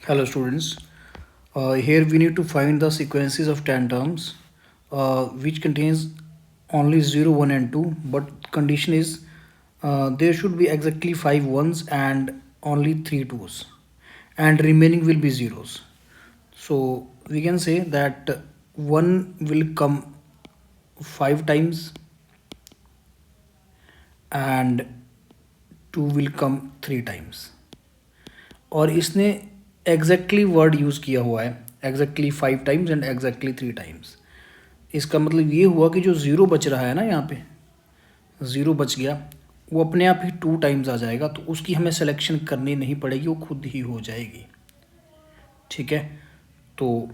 Hello students. Here we need to find the sequences of 10 terms which contains only 0, 1 and 2, but condition is there should be exactly 5 ones and only 3 twos, and remaining will be zeros. So we can say that 1 will come 5 times and 2 will come 3 times. और इसने exactly word use किया हुआ है, exactly 5 times and exactly 3 times. इसका मतलब ये हुआ कि जो ज़ीरो बच रहा है ना, यहाँ पे ज़ीरो बच गया, वो अपने आप ही 2 टाइम्स आ जाएगा, तो उसकी हमें सिलेक्शन करनी नहीं पड़ेगी, वो खुद ही हो जाएगी। ठीक है, तो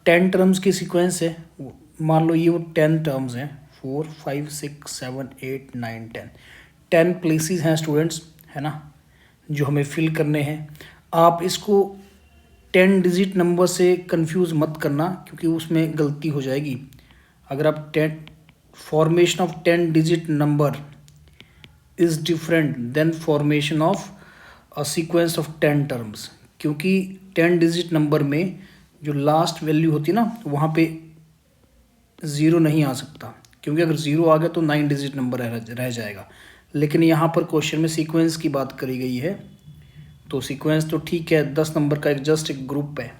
10 टर्म्स की सीक्वेंस है, मान लो ये वो 10 टर्म्स हैं, 4 5 6 7 8 9 10 प्लेसेस हैं स्टूडेंट्स, है ना, जो हमें फिल करने हैं। आप इसको 10 डिजिट नंबर से कंफ्यूज मत करना, क्योंकि उसमें गलती हो जाएगी। अगर आप 10 formation of 10 digit number is different than formation of a sequence of 10 terms, क्योंकि 10 डिजिट नंबर में जो लास्ट वैल्यू होती है ना, वहाँ पे ज़ीरो नहीं आ सकता, क्योंकि अगर ज़ीरो आ गया तो 9 डिजिट नंबर रह जाएगा। लेकिन यहाँ पर क्वेश्चन में सीक्वेंस की बात करी गई है, तो सीक्वेंस तो ठीक है, 10 नंबर का जस्ट एक ग्रुप है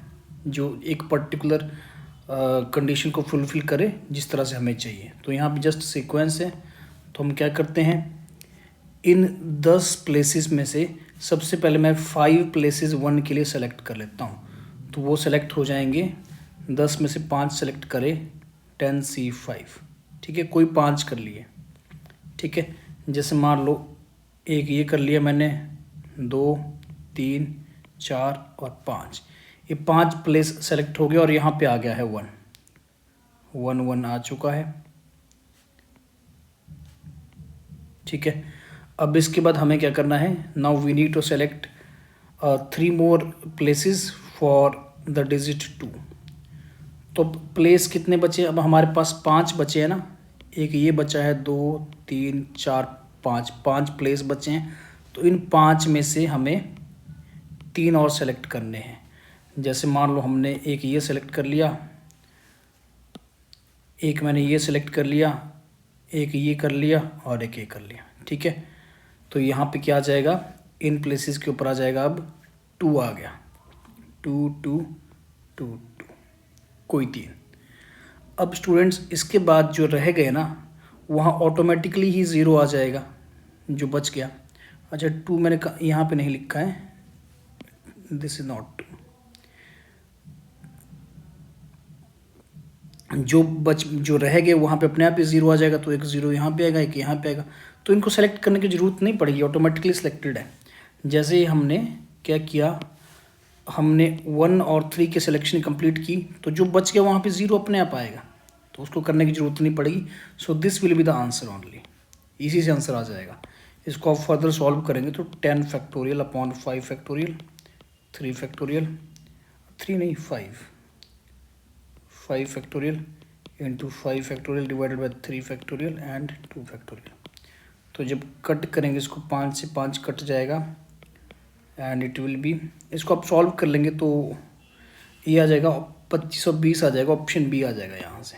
जो एक पर्टिकुलर कंडीशन को फुलफिल करे जिस तरह से हमें चाहिए। तो यहाँ पे जस्ट सीक्वेंस है, तो हम क्या करते हैं, इन 10 प्लेसेस में से सबसे पहले मैं 5 प्लेसेस 1 के लिए सेलेक्ट कर लेता हूँ, तो वो सेलेक्ट हो जाएंगे। 10 में से 5 सेलेक्ट करें, 10C5। ठीक है, कोई 5 कर लिए। ठीक है, जैसे मान लो एक ये कर लिया मैंने, 2 3 4 और 5, ये 5 प्लेस सेलेक्ट हो गया और यहाँ पे आ गया है 1 1 1 आ चुका है। ठीक है, अब इसके बाद हमें क्या करना है, now we need to select 3 more places for the digit 2। तो प्लेस कितने बचे, अब हमारे पास 5 बचे हैं ना, एक ये बचा है, 2 3 4 5 प्लेस बचे हैं। तो इन 5 में से हमें 3 और सेलेक्ट करने हैं। जैसे मान लो हमने एक ये सेलेक्ट कर लिया, एक मैंने ये सेलेक्ट कर लिया, एक ये कर लिया और एक ये कर लिया। ठीक है, तो यहाँ पे क्या आ जाएगा, इन प्लेसेस के ऊपर आ जाएगा, अब 2 आ गया, 2 2 2 2, कोई 3। अब स्टूडेंट्स इसके बाद जो रह गए ना, वहाँ ऑटोमेटिकली ही ज़ीरो आ जाएगा जो बच गया। अच्छा, 2 मैंने यहाँ पे नहीं लिखा है, दिस इज नॉट 2। जो रह गए वहाँ पे अपने आप ही ज़ीरो आ जाएगा, तो एक ज़ीरो यहाँ पे आएगा, एक यहाँ पे आएगा, तो इनको सेलेक्ट करने की ज़रूरत नहीं पड़ेगी, ऑटोमेटिकली सिलेक्टेड है। जैसे ही हमने क्या किया, हमने 1 और 3 की सिलेक्शन कंप्लीट की, तो जो बच गया वहाँ पे ज़ीरो अपने आप आएगा, तो उसको करने की ज़रूरत नहीं पड़ेगी। So this will be the answer only, इसी से आंसर आ जाएगा। इसको आप फर्दर सॉल्व करेंगे तो 10 फैक्टोरियल अपॉन 5 फैक्टोरियल, 3 फैक्टोरियल, 3 नहीं 5 factorial into 5 factorial divided by 3 factorial and 2 factorial. तो जब कट करेंगे इसको, 5 से 5 कट जाएगा एंड इट विल बी, इसको आप सॉल्व कर लेंगे तो ये आ जाएगा 2520 आ जाएगा, ऑप्शन बी आ जाएगा यहाँ से।